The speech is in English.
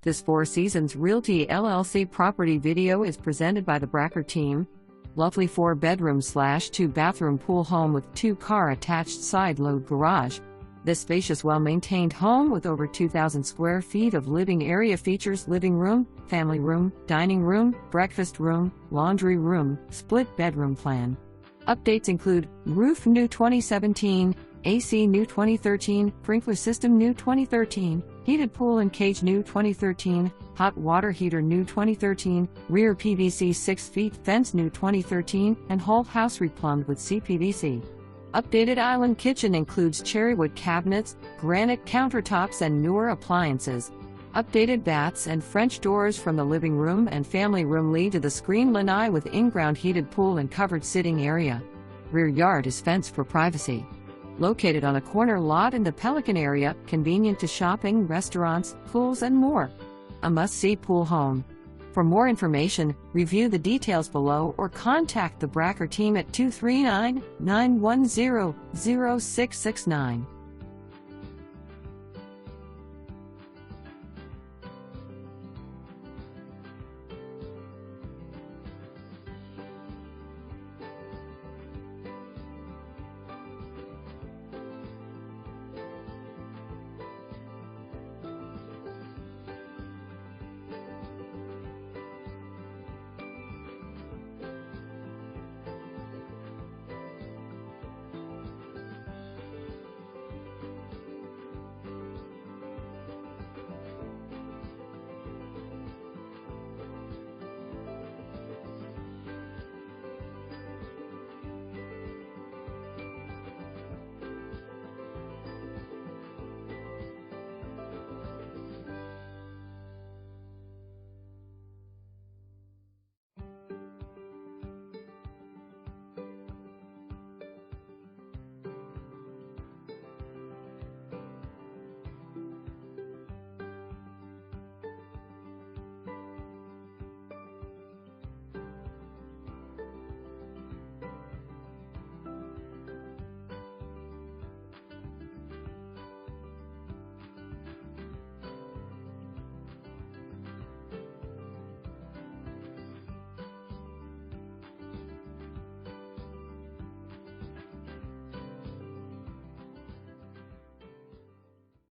This Seasons Realty LLC property video is presented by the Bracker team. Lovely 4-bedroom/2-bathroom pool home with 2-car attached side-load garage. This spacious, well-maintained home with over 2,000 square feet of living area features living room, family room, dining room, breakfast room, laundry room, split bedroom plan. Updates include roof new 2017, AC new 2013, sprinkler system new 2013, heated pool and cage new 2013, hot water heater new 2013, rear PVC 6 feet fence new 2013, and whole house replumbed with CPVC. Updated island kitchen includes cherrywood cabinets, granite countertops, and newer appliances. Updated baths and French doors from the living room and family room lead to the screen lanai with in-ground heated pool and covered sitting area. Rear yard is fenced for privacy. Located on a corner lot in the Pelican area, convenient to shopping, restaurants, pools, and more. A must-see pool home. For more information, review the details below or contact the Bracker team at 239-910-0669.